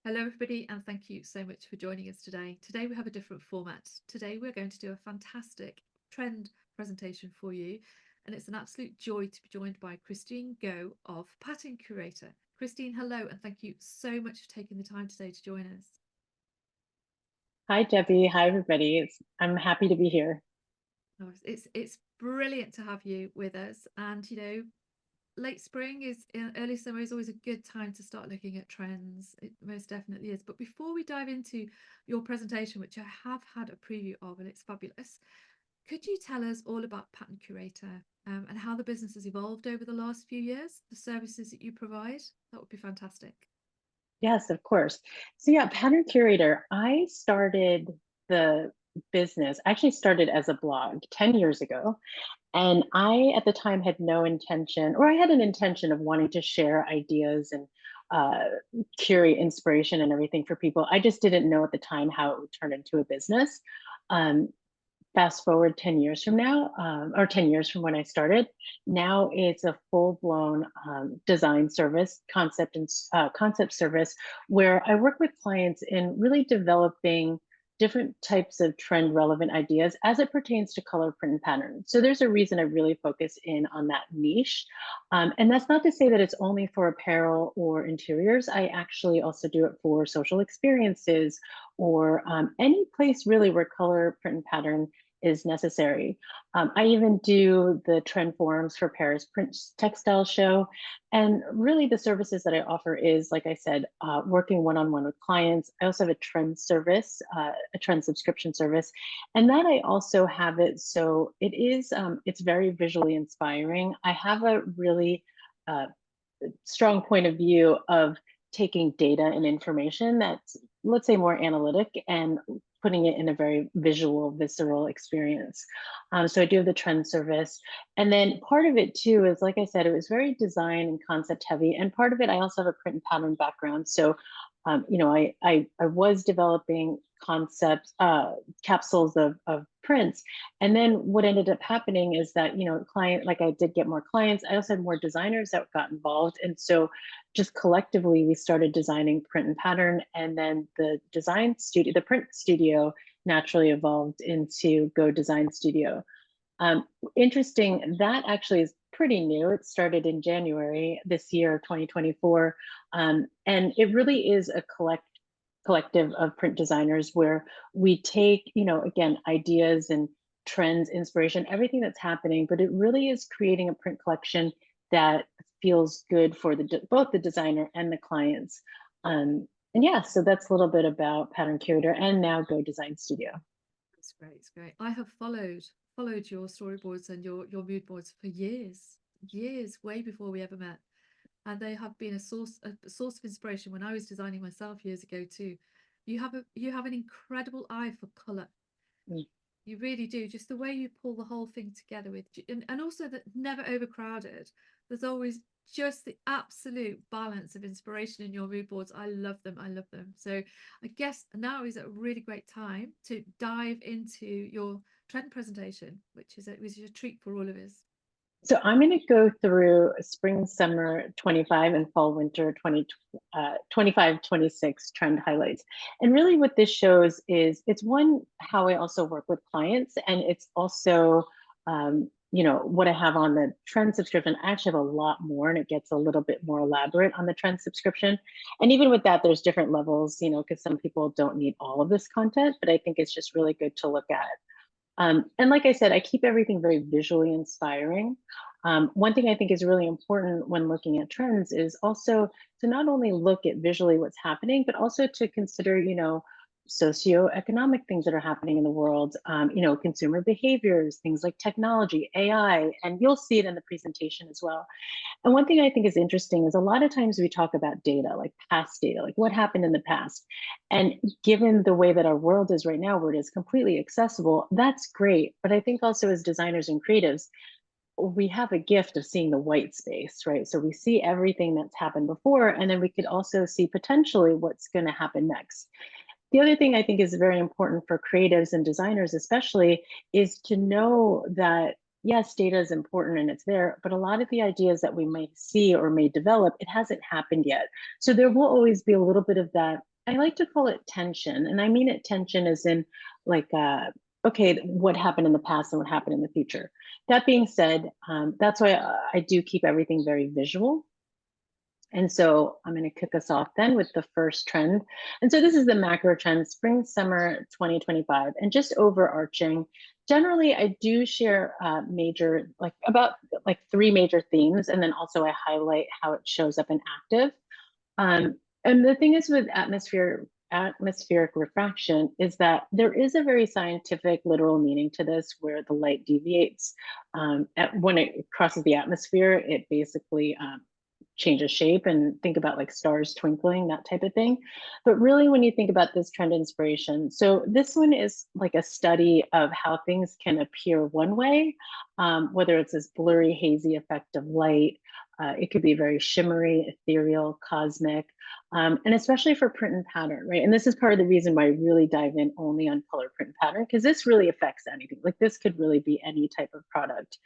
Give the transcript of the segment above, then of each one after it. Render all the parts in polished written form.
Hello, everybody, and thank you so much for joining us today. Today we have a different format. Today we're going to do a fantastic trend presentation for you, and it's an absolute joy to be joined by Kristine Go of Pattern Curator. Kristine, hello, and thank you so much for taking the time today to join us. Hi, Debbie. Hi, everybody. I'm happy to be here. Oh, it's brilliant to have you with us, and late spring is early summer is always a good time to start looking at trends. It most definitely is. But before we dive into your presentation, which I have had a preview of and it's fabulous, could you tell us all about Pattern Curator and how the business has evolved over the last few years, the services that you provide? That would be fantastic. Yes, of course. So yeah, Pattern Curator, I started the business, actually started as a blog 10 years ago. And I, at the time, had no intention, or I had an intention of wanting to share ideas and uh, curate inspiration and everything for people. I just didn't know at the time how it would turn into a business. Um, Fast forward 10 years from now, or 10 years from when I started, now it's a full-blown design service, concept service, where I work with clients in really developing different types of trend relevant ideas as it pertains to color, print, and pattern. So there's a reason I really focus in on that niche. And that's not to say that it's only for apparel or interiors. I actually also do it for social experiences or any place really where color, print, and pattern is necessary. I even do the trend forums for Paris Print Textile Show. And really the services that I offer is, like I said, working one-on-one with clients. I also have a trend service, a trend subscription service. And that I also have it, so it is, it's very visually inspiring. I have a really strong point of view of taking data and information that's, let's say, more analytic and putting it in a very visual, visceral experience. So I do have the trend service. And then part of it too is, like I said, it was very design and concept heavy. And part of it, I also have a print and pattern background. So, I was developing concepts, capsules of prints. And then what ended up happening is that, client, like I did get more clients. I also had more designers that got involved. And so just collectively, we started designing print and pattern. And then the print studio naturally evolved into Go Design Studio. Interesting, that actually is pretty new. It started in January this year, 2024. And it really is a collective of print designers where we take, again, ideas and trends, inspiration, everything that's happening, but it really is creating a print collection that feels good for both the designer and the clients. And yeah, so that's a little bit about Pattern Curator and now Go Design Studio. It's great. It's great. I have followed your storyboards and your mood boards for years, way before we ever met. And they have been a source of inspiration when I was designing myself years ago too. You have an incredible eye for color. Mm. You really do. Just the way you pull the whole thing together and also that never overcrowded. There's always just the absolute balance of inspiration in your mood boards. I love them. I love them. So I guess now is a really great time to dive into your trend presentation, which is a treat for all of us. So I'm going to go through spring, summer 25 and fall, winter 25, 26 trend highlights. And really what this shows is it's one, how I also work with clients. And it's also, what I have on the trend subscription. I actually have a lot more and it gets a little bit more elaborate on the trend subscription. And even with that, there's different levels, because some people don't need all of this content, but I think it's just really good to look at. And like I said, I keep everything very visually inspiring. One thing I think is really important when looking at trends is also to not only look at visually what's happening, but also to consider, socioeconomic things that are happening in the world, consumer behaviors, things like technology, AI, and you'll see it in the presentation as well. And one thing I think is interesting is a lot of times we talk about data, like past data, like what happened in the past. And given the way that our world is right now, where it is completely accessible, that's great. But I think also as designers and creatives, we have a gift of seeing the white space, right? So we see everything that's happened before, and then we could also see potentially what's going to happen next. The other thing I think is very important for creatives and designers, especially, is to know that yes, data is important and it's there, but a lot of the ideas that we might see or may develop, it hasn't happened yet. So there will always be a little bit of that I like to call it tension. And I mean it tension as in like, okay, what happened in the past and what happened in the future. That being said, that's why I do keep everything very visual. And so I'm going to kick us off then with the first trend. And so this is the macro trend, spring, summer 2025. And just overarching, generally, I do share major, like about like 3 major themes. And then also I highlight how it shows up in active. And the thing is with atmospheric refraction is that there is a very scientific literal meaning to this where the light deviates. When it crosses the atmosphere, it basically changes shape, and think about like stars twinkling, that type of thing. But really, when you think about this trend inspiration, so this one is like a study of how things can appear one way, whether it's this blurry, hazy effect of light. It could be very shimmery, ethereal, cosmic, and especially for print and pattern, right? And this is part of the reason why I really dive in only on color, print, and pattern, because this really affects anything. Like this could really be any type of product.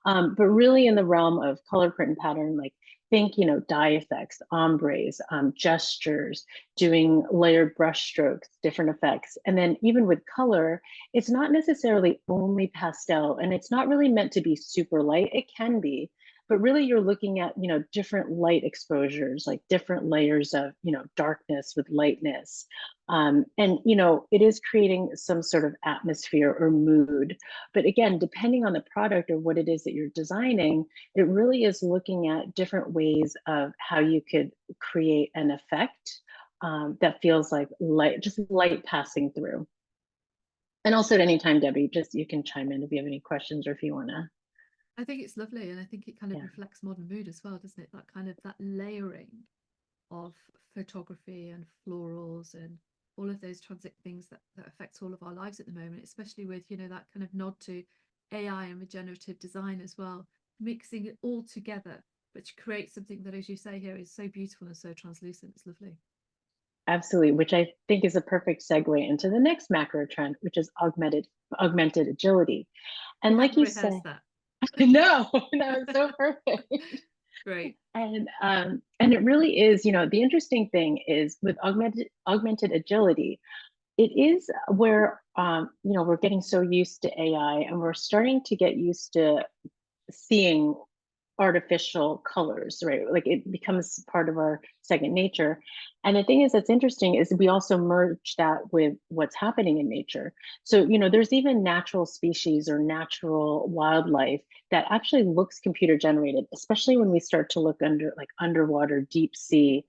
But really in the realm of color, print, and pattern, like think, dye effects, ombres, gestures, doing layered brush strokes, different effects. And then even with color, it's not necessarily only pastel, and it's not really meant to be super light. It can be, but really you're looking at, different light exposures, like different layers of, darkness with lightness. And, it is creating some sort of atmosphere or mood. But again, depending on the product or what it is that you're designing, it really is looking at different ways of how you could create an effect that feels like light, just light passing through. And also at any time, Debbie, just you can chime in if you have any questions or if you want to. I think it's lovely, and I think it kind of Yeah. reflects modern mood as well, doesn't it? That kind of that layering of photography and florals and all of those transit things that affects all of our lives at the moment, especially with, that kind of nod to AI and regenerative design as well, mixing it all together, which creates something that, as you say here, is so beautiful and so translucent. It's lovely. Absolutely, which I think is a perfect segue into the next macro trend, which is augmented agility. You And like hadn't you rehearsed said, that. no, that was so perfect. Great. And it really is, the interesting thing is with augmented agility, it is where we're getting so used to AI, and we're starting to get used to seeing artificial colors, right? Like it becomes part of our second nature. And the thing is that's interesting is we also merge that with what's happening in nature. So, there's even natural species or natural wildlife that actually looks computer generated, especially when we start to look underwater, deep sea,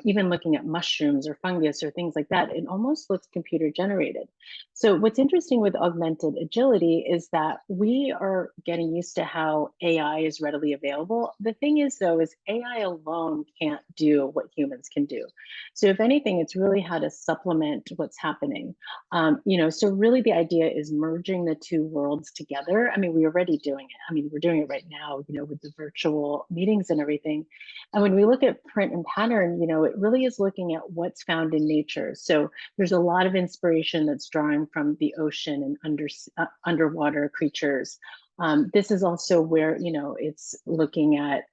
even looking at mushrooms or fungus or things like that, it almost looks computer generated. So what's interesting with augmented agility is that we are getting used to how AI is readily available. The thing is, though, is AI alone can't do what humans can do. So if anything, it's really how to supplement what's happening. So really the idea is merging the two worlds together. I mean, we're already doing it. I mean, we're doing it right now, with the virtual meetings and everything. And when we look at print and pattern, it really is looking at what's found in nature. So there's a lot of inspiration that's drawing from the ocean and underwater creatures. This is also where, it's looking at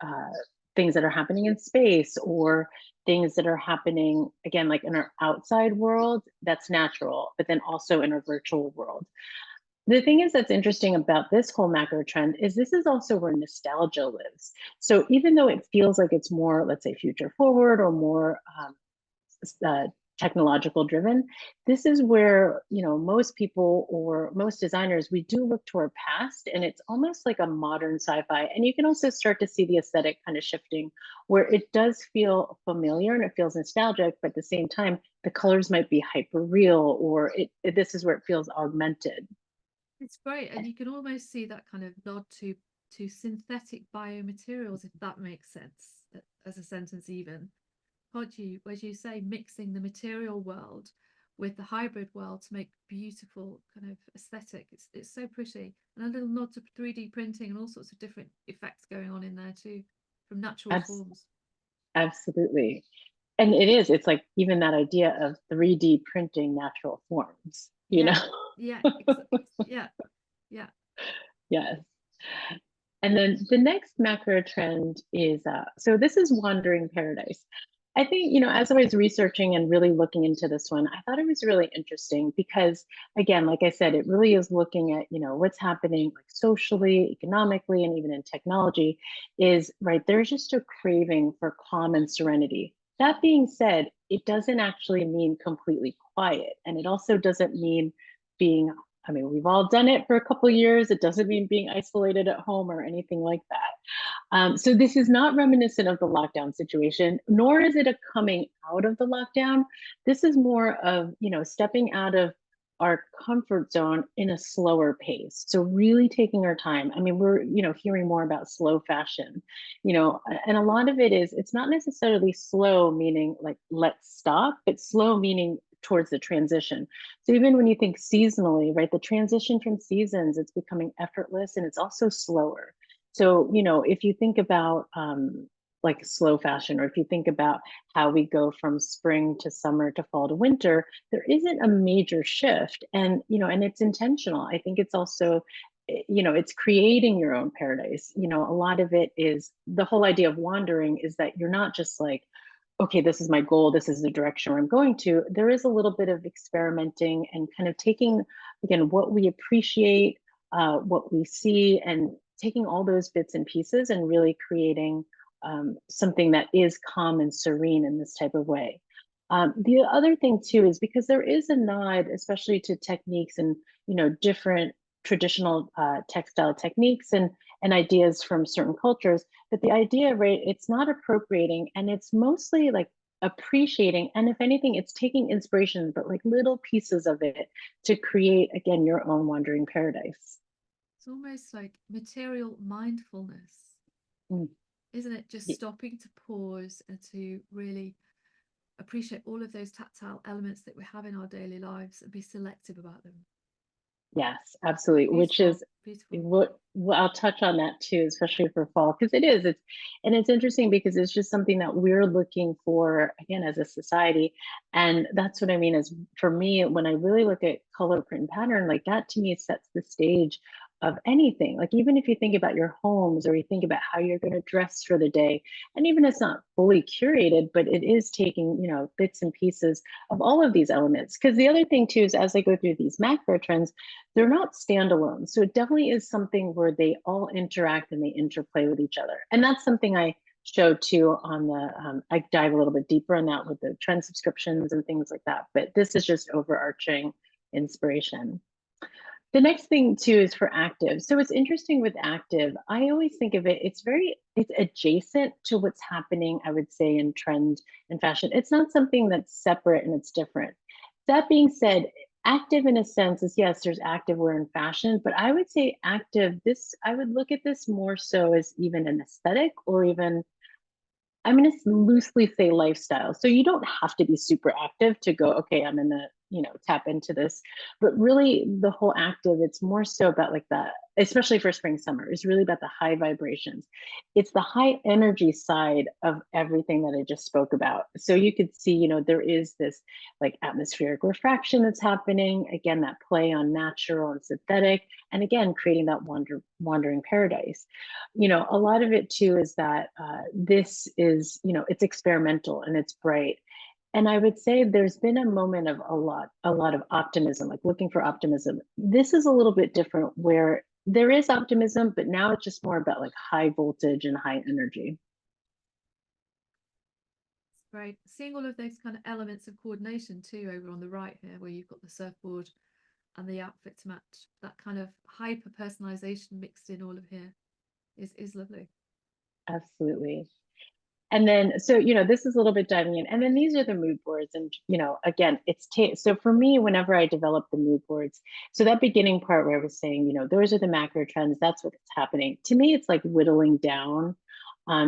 things that are happening in space, or things that are happening, again, like in our outside world, that's natural, but then also in our virtual world. The thing is that's interesting about this whole macro trend is this is also where nostalgia lives. So even though it feels like it's more, let's say, future forward or more uh, technological driven, this is where, most people or most designers, we do look to our past, and it's almost like a modern sci-fi. And you can also start to see the aesthetic kind of shifting, where it does feel familiar and it feels nostalgic, but at the same time, the colors might be hyper real, or this is where it feels augmented. It's great, and you can almost see that kind of nod to synthetic biomaterials, if that makes sense as a sentence even. Can't you, as you say, mixing the material world with the hybrid world to make beautiful kind of aesthetic. It's so pretty, and a little nod to 3D printing and all sorts of different effects going on in there too, from natural forms. Absolutely. And it's like even that idea of 3D printing natural forms, Yeah, yeah, yeah, yeah. Yes. And then the next macro trend is so this is wandering paradise. I think, as I was researching and really looking into this one, I thought it was really interesting because, again, like I said, it really is looking at, what's happening like socially, economically, and even in technology is right. There's just a craving for calm and serenity. That being said, it doesn't actually mean completely quiet. And it also doesn't mean being, I mean, we've all done it for a couple of years. It doesn't mean being isolated at home or anything like that. So this is not reminiscent of the lockdown situation, nor is it a coming out of the lockdown. This is more of, stepping out of our comfort zone in a slower pace. So really taking our time. I mean, we're, hearing more about slow fashion, and a lot of it is, it's not necessarily slow, meaning like, let's stop, but slow meaning towards the transition. So even when you think seasonally, right, the transition from seasons, it's becoming effortless and it's also slower. So, if you think about like slow fashion, or if you think about how we go from spring to summer to fall to winter, there isn't a major shift. And, and it's intentional. I think it's also, it's creating your own paradise. A lot of it is the whole idea of wandering is that you're not just like, okay, this is my goal, this is the direction where I'm going to. There is a little bit of experimenting and kind of taking, again, what we appreciate, what we see, and taking all those bits and pieces and really creating something that is calm and serene in this type of way. The other thing too is because there is a nod, especially to techniques and different traditional textile techniques and ideas from certain cultures. But the idea, right? It's not appropriating, and it's mostly like appreciating. And if anything, it's taking inspiration, but like little pieces of it to create again your own wandering paradise. It's almost like material mindfulness, Mm. isn't it? Just Y- stopping to pause and to really appreciate all of those tactile elements that we have in our daily lives and be selective about them. Yes, absolutely. Which Beautiful, is beautiful. what I'll touch on that too, especially for fall, because it's interesting because it's just something that we're looking for again as a society. And that's what I mean is for me, when I really look at color, print, and pattern, like that to me sets the stage of anything. Like even if you think about your homes or you think about how you're going to dress for the day, and even it's not fully curated, but it is taking, bits and pieces of all of these elements. Because the other thing too is as I go through these macro trends, they're not standalone. So it definitely is something where they all interact and they interplay with each other. And that's something I show too on the, I dive a little bit deeper on that with the trend subscriptions and things like that. But this is just overarching inspiration. The next thing too is for active. So it's interesting with active. I always think of it, it's adjacent to what's happening, I would say, in trend and fashion. It's not something that's separate and it's different. That being said, active in a sense is yes, there's active wear in fashion, but I would say active, I would look at this more so as even an aesthetic or even I'm going to loosely say lifestyle. So you don't have to be super active to go, okay, I'm going to, tap into this. But really, the whole active, it's more so about like that, especially for spring, summer, is really about the high vibrations. It's the high energy side of everything that I just spoke about. So you could see, there is this like atmospheric refraction that's happening. Again, that play on natural and synthetic. And again, creating that wandering paradise. A lot of it too is that this is, it's experimental and it's bright. And I would say there's been a moment of a lot of optimism, like looking for optimism. This is a little bit different where there is optimism, but now it's just more about like high voltage and high energy. Great. Seeing all of those kind of elements of coordination too over on the right here, where you've got the surfboard and the outfit to match, that kind of hyper personalization mixed in all of here is lovely. Absolutely. And then, so, this is a little bit diving in. And then these are the mood boards. And, again, so for me, whenever I develop the mood boards, so that beginning part where I was saying, those are the macro trends, that's what's happening. To me, it's like whittling down.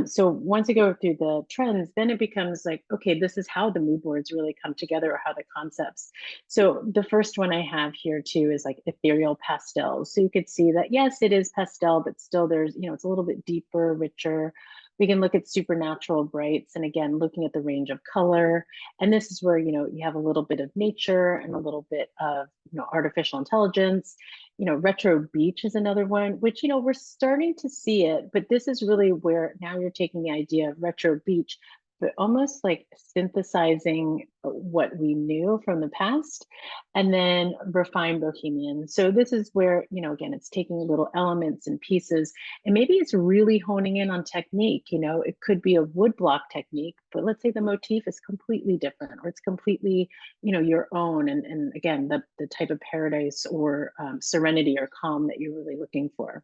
So once you go through the trends, then it becomes like, okay, this is how the mood boards really come together or how the concepts. So the first one I have here too is like ethereal pastels. So you could see that, yes, it is pastel, but still there's, it's a little bit deeper, richer. We can look at supernatural brights and again, looking at the range of color. And this is where, you have a little bit of nature and a little bit of, artificial intelligence. Retro beach is another one, which, we're starting to see it, but this is really where now you're taking the idea of retro beach, but almost like synthesizing what we knew from the past and then refined bohemian. So this is where, again, it's taking little elements and pieces and maybe it's really honing in on technique. It could be a woodblock technique, but let's say the motif is completely different or it's completely, your own. And again, the type of paradise or serenity or calm that you're really looking for.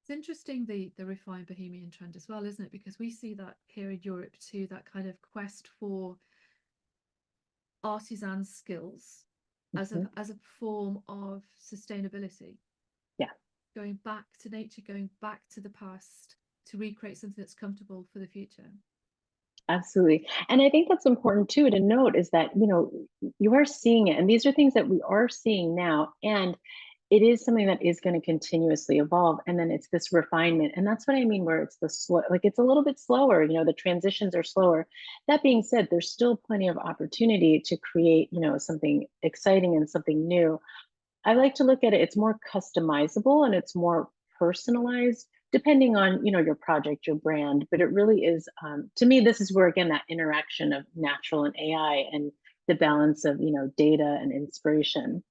It's interesting the refined bohemian trend as well, isn't it? Because we see that here in Europe too, that kind of quest for artisan skills as Mhm. a form of sustainability. Yeah. Going back to nature, going back to the past to recreate something that's comfortable for the future. Absolutely. And I think that's important too to note is that, you are seeing it. And these are things that we are seeing now. And it is something that is going to continuously evolve. And then it's this refinement. And that's what I mean, where it's the slow, like it's a little bit slower, the transitions are slower. That being said, there's still plenty of opportunity to create, something exciting and something new. I like to look at it, it's more customizable and it's more personalized depending on, your project, your brand, but it really is, to me, this is where, again, that interaction of natural and AI and the balance of, data and inspiration.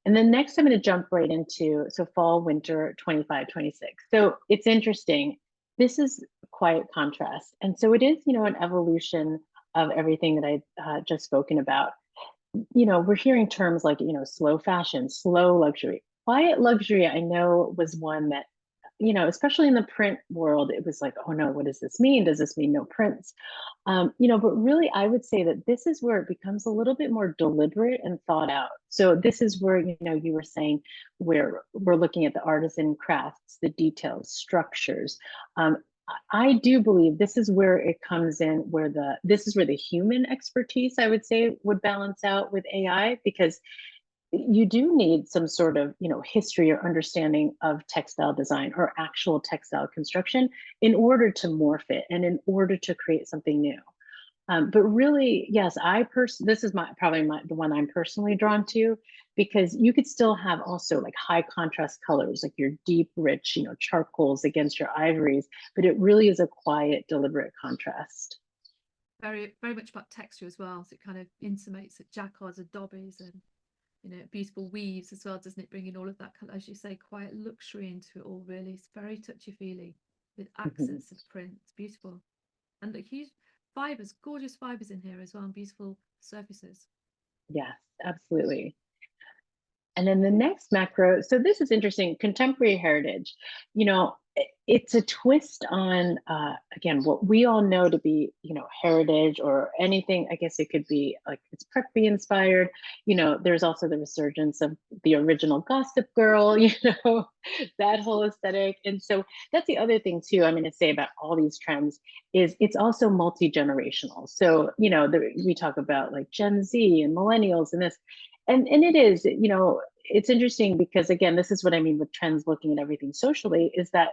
And then next, I'm going to jump right into, so fall, winter 25, 26. So it's interesting. This is quiet contrast. And so it is, an evolution of everything that I've just spoken about. We're hearing terms like, slow fashion, slow luxury. Quiet luxury, I know, was one that, especially in the print world, it was like, oh no, what does this mean? Does this mean no prints? But really, I would say that this is where it becomes a little bit more deliberate and thought out. So this is where, you were saying where we're looking at the artisan crafts, the details, structures. I do believe this is where it comes in, where this is where the human expertise, I would say, would balance out with AI, because you do need some sort of, history or understanding of textile design or actual textile construction in order to morph it and in order to create something new. But really, yes, this is the one I'm personally drawn to, because you could still have also like high contrast colors, like your deep, rich, charcoals against your ivories, but it really is a quiet, deliberate contrast. Very, very much about texture as well. So it kind of intimates it, jacquards and dobbies and beautiful weaves as well, doesn't it? Bringing all of that, as you say, quiet luxury into it all. Really, it's very touchy-feely with Mhm. accents of print. It's beautiful, and the huge fibers, gorgeous fibers in here as well, and beautiful surfaces. Yes, absolutely. And then the next macro, so this is interesting, contemporary heritage. It's a twist on, again, what we all know to be, heritage or anything. I guess it could be like it's preppy inspired. There's also the resurgence of the original Gossip Girl, that whole aesthetic. And so that's the other thing too, I'm going to say about all these trends is it's also multi-generational. So, we talk about like Gen Z and millennials and this, and it is, it's interesting because again, this is what I mean with trends looking at everything socially, is that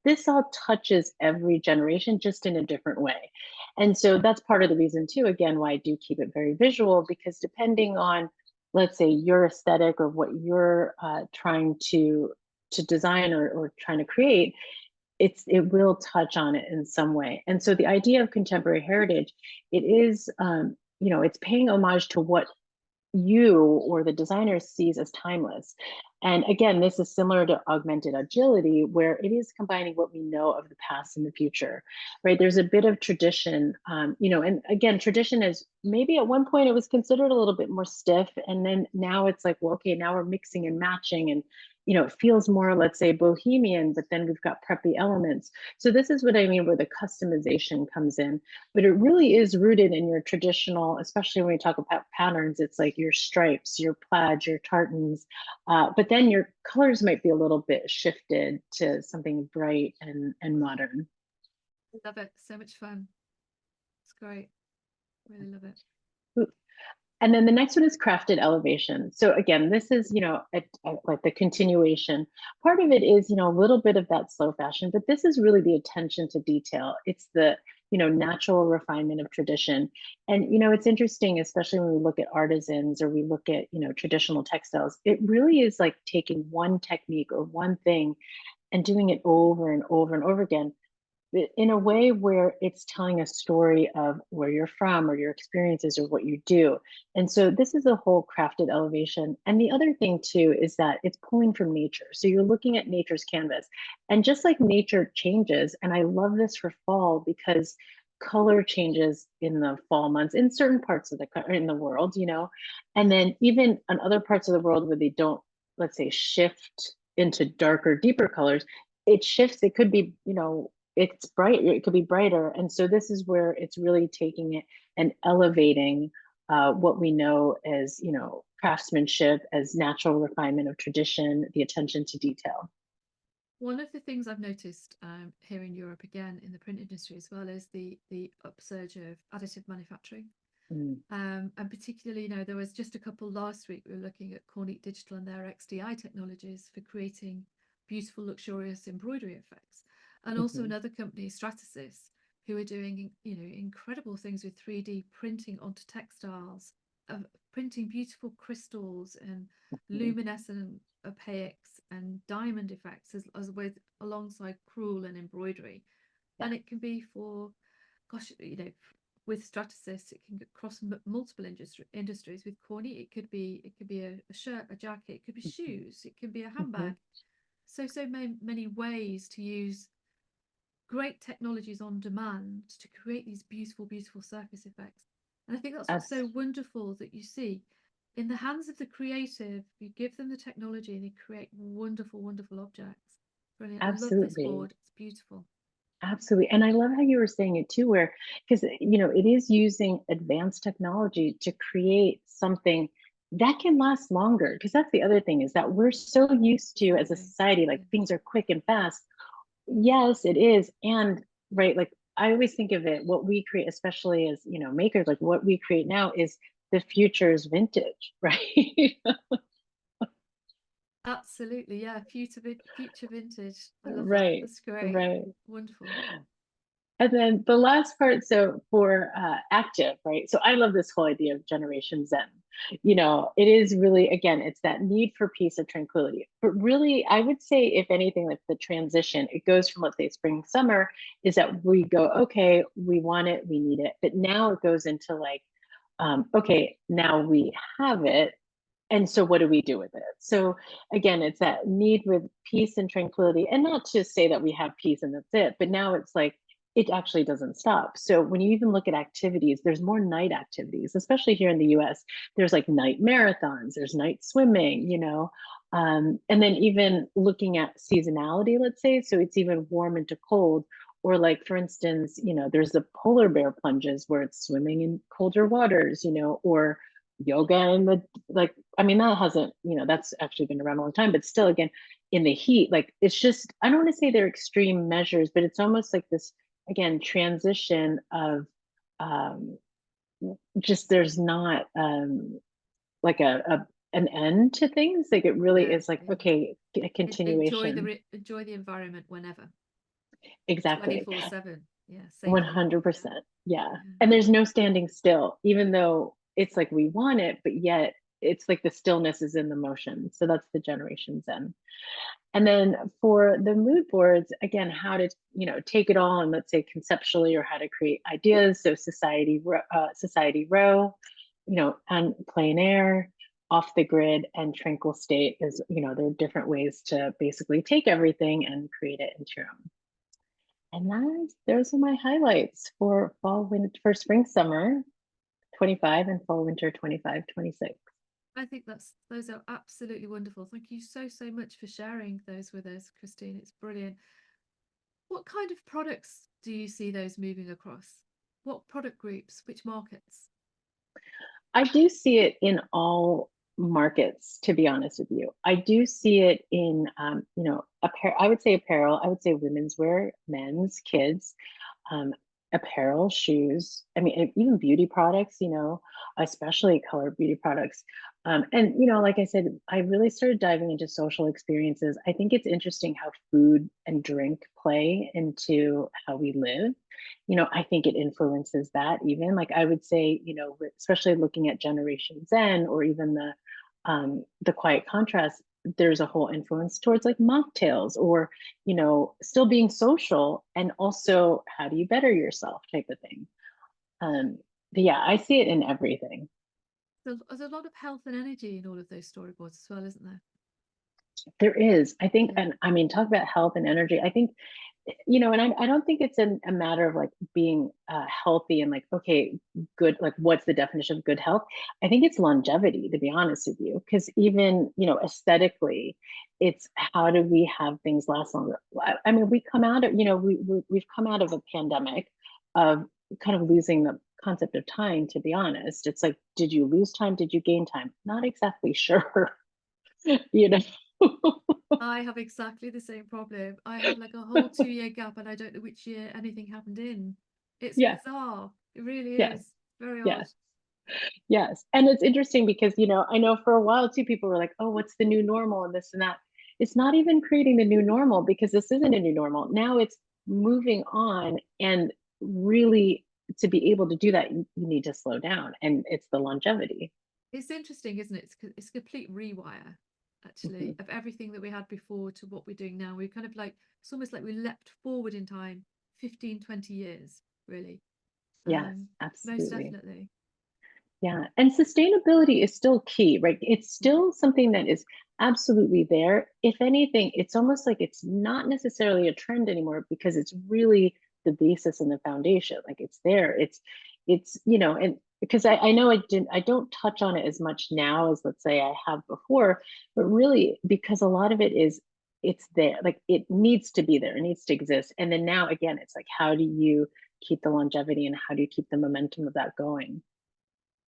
this all touches every generation just in a different way. And so that's part of the reason too, again, why I do keep it very visual, because depending on, let's say, your aesthetic or what you're trying to design or trying to create, it will touch on it in some way. And so the idea of contemporary heritage, it is, it's paying homage to what you or the designer sees as timeless. And again, this is similar to augmented agility, where it is combining what we know of the past and the future, right? There's a bit of tradition, and again, tradition is maybe at one point it was considered a little bit more stiff. And then now it's like, well, okay, now we're mixing and matching and, it feels more, let's say, bohemian, but then we've got preppy elements. So this is what I mean, where the customization comes in, but it really is rooted in your traditional, especially when we talk about patterns, it's like your stripes, your plaids, your tartans, but then your colors might be a little bit shifted to something bright and modern. Love it. So much fun. It's great. Really love it. And then the next one is crafted elevation. So again, this is, like the continuation. Part of it is, a little bit of that slow fashion, but this is really the attention to detail. It's the, natural refinement of tradition. And, it's interesting, especially when we look at artisans or we look at, traditional textiles, it really is like taking one technique or one thing and doing it over and over and over again. in a way where it's telling a story of where you're from or your experiences or what you do. And so this is a whole crafted elevation. And the other thing too is that it's pulling from nature. So you're looking at nature's canvas. And just like nature changes, and I love this for fall because color changes in the fall months in certain parts of in the world, and then even in other parts of the world where they don't, let's say, shift into darker, deeper colors, it shifts. It could be, it's bright, it could be brighter. And so this is where it's really taking it and elevating what we know as, craftsmanship, as natural refinement of tradition, the attention to detail. One of the things I've noticed here in Europe, again in the print industry as well, is the upsurge of additive manufacturing. And particularly, there was just a couple last week. We were looking at Kornit Digital and their XDI technologies for creating beautiful, luxurious embroidery effects. And also another company, Stratasys, who are doing, incredible things with 3D printing onto textiles, printing beautiful crystals and luminescent opaques and diamond effects as with alongside crewel and embroidery. And it can be for, gosh, with Stratasys, it can cross multiple industries. With Kornit, it could be a shirt, a jacket, it could be shoes, it could be a handbag. So many ways to use great technologies on demand to create these beautiful, beautiful surface effects. And I think that's what's so wonderful, that you see in the hands of the creative, you give them the technology and they create wonderful, wonderful objects. Brilliant. I love this board. It's beautiful. Absolutely. And I love how you were saying it too, where, because, it is using advanced technology to create something that can last longer. Because that's the other thing, is that we're so used to, as a society, like things are quick and fast. Yes, it is. And right, like I always think of it, what we create, especially as, makers, like what we create now is the future's vintage, right? Absolutely, yeah. Future vintage. I love that. Right, That's great. right. Wonderful. And then the last part, so for active, right? So I love this whole idea of Generation Zen. It is really, again, it's that need for peace and tranquility. But really, I would say, if anything, like the transition, it goes from, let's say, spring, summer, is that we go, okay, we want it, we need it. But now it goes into like, okay, now we have it. And so what do we do with it? So again, it's that need with peace and tranquility, and not to say that we have peace and that's it, but now it's like, it actually doesn't stop. So when you even look at activities, there's more night activities, especially here in the US. There's like night marathons, there's night swimming, and then even looking at seasonality, let's say, so it's even warm into cold. Or like, for instance, there's the polar bear plunges where it's swimming in colder waters, or yoga in the, like, I mean, that hasn't, that's actually been around a long time, but still, again, in the heat, like, it's just, I don't want to say they're extreme measures, but it's almost like this, again, transition of just, there's not like an end to things. Like, it really is like, okay, a continuation. Enjoy the environment whenever. Exactly. 24/7. Yeah, safely. 100%. Yeah. And there's no standing still, even though it's like we want it, but yet it's like the stillness is in the motion. So that's the Generation Zen. And then for the mood boards, again, how to, take it all and, let's say, conceptually, or how to create ideas. So society row, and plein air, off the grid, and tranquil state is, there are different ways to basically take everything and create it into your own. And those are my highlights for for spring, summer 25, and fall, winter 25, 26. I think those are absolutely wonderful. Thank you so much for sharing those with us, Kristine. It's brilliant. What kind of products do you see those moving across? What product groups, which markets? I do see it in all markets, to be honest with you. I do see it in, apparel. I would say apparel. I would say women's wear, men's, kids, apparel, shoes. I mean, even beauty products, especially color beauty products. And, like I said, I really started diving into social experiences. I think it's interesting how food and drink play into how we live. I think it influences that, even, like, I would say, especially looking at Generation Zen, or even the quiet contrast, there's a whole influence towards like mocktails or, still being social and also how do you better yourself type of thing. Um, but yeah, I see it in everything. There's a lot of health and energy in all of those storyboards as well, isn't there? There is, I think, Yeah. and I mean, talk about health and energy. I think, and I don't think it's a matter of like being healthy and like, okay, good, like what's the definition of good health? I think it's longevity, to be honest with you, because even, aesthetically, it's how do we have things last longer? I mean, we come out of, we've come out of a pandemic of kind of losing the concept of time, to be honest. It's like, did you lose time? Did you gain time? Not exactly sure, you know? I have exactly the same problem. I had like a whole 2 year gap and I don't know which year anything happened in. It's Yeah, bizarre. It really yes, is. Very odd. yes, yes. And it's interesting because, I know for a while too, people were like, oh, what's the new normal and this and that. It's not even creating the new normal because this isn't a new normal. Now it's moving on. And really, to be able to do that, you need to slow down. And it's the longevity. It's interesting, isn't it? It's a complete rewire, Mhm. actually, of everything that we had before to what we're doing now. We're kind of like, it's almost like we leapt forward in time 15, 20 years, really. Yes, Um, Most absolutely. definitely. Yeah, and sustainability is still key, right? It's Mhm. still something that is absolutely there. If anything, it's almost like it's not necessarily a trend anymore because it's really the basis and the foundation. Like it's there. And because I know I don't touch on it as much now as let's say I have before, but really because a lot of it is it's there. Like it needs to be there, it needs to exist. And then now again, it's like how do you keep the longevity and how do you keep the momentum of that going?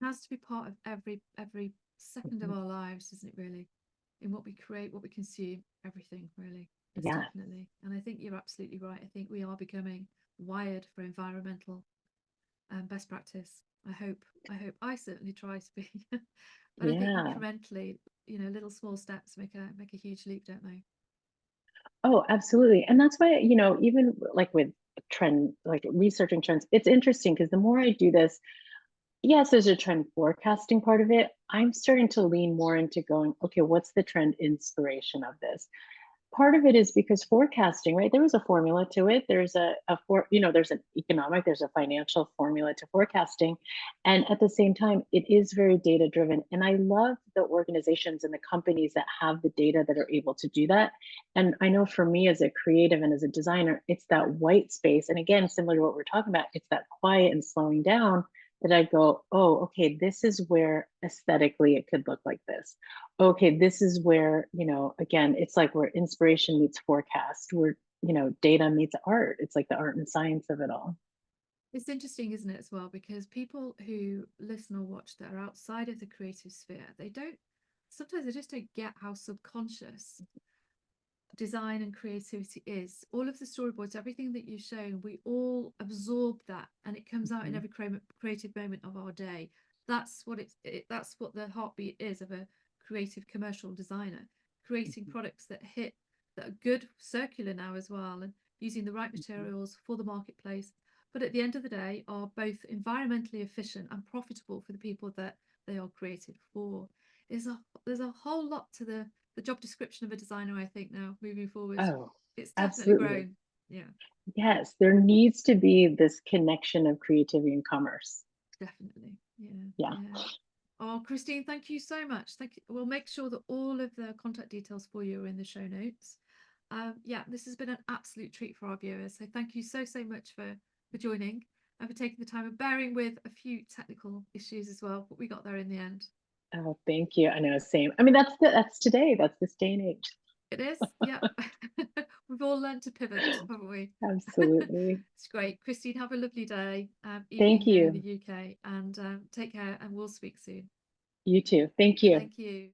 Has to be part of every second of Mhm. our lives, isn't it, really? In what we create, what we consume, everything, really. It's Yeah. definitely. And I think you're absolutely right. I think we are becoming wired for environmental best practice. I certainly try to be. But I think Yeah. incrementally, little small steps make a huge leap, don't they? Oh, absolutely. And that's why, even like with trend, like researching trends, it's interesting because the more I do this, yes, there's a trend forecasting part of it. I'm starting to lean more into going, okay, what's the trend inspiration of this? Part of it is because forecasting, right? There was a formula to it. There's there's an economic, there's a financial formula to forecasting. And at the same time, it is very data driven. And I love the organizations and the companies that have the data that are able to do that. And I know for me as a creative and as a designer, it's that white space. And again, similar to what we're talking about, it's that quiet and slowing down that I go, oh, okay, this is where aesthetically it could look like this. Okay, this is where, again, it's like where inspiration meets forecast, where, data meets art. It's like the art and science of it all. It's interesting, isn't it, as well? Because people who listen or watch that are outside of the creative sphere, sometimes they just don't get how subconscious design and creativity is. All of the storyboards, everything that you've shown, we all absorb that and it comes out in Mhm. every creative moment of our day. That's what the heartbeat is of a creative commercial designer, creating Mhm. products that are good circular now as well, and using the right Mhm. materials for the marketplace, but at the end of the day are both environmentally efficient and profitable for the people that they are created for. There's a whole lot to the job description of a designer, I think, now moving forward. Oh, It's definitely absolutely. grown. Yeah, Yes, there needs to be this connection of creativity and commerce. definitely. Yeah, Yeah. yeah. Oh, Kristine, thank you so much. Thank you. We'll make sure that all of the contact details for you are in the show notes. Yeah, this has been an absolute treat for our viewers. So thank you so much for joining and for taking the time and bearing with a few technical issues as well, but we got there in the end. Oh, thank you. I know, same. I mean, that's today. That's this day and age. It is, yep. We've all learned to pivot, haven't we? Absolutely. It's great. Kristine, have a lovely day, evening Thank here in the you. UK, and take care, and we'll speak soon. You too. Thank you. Thank you.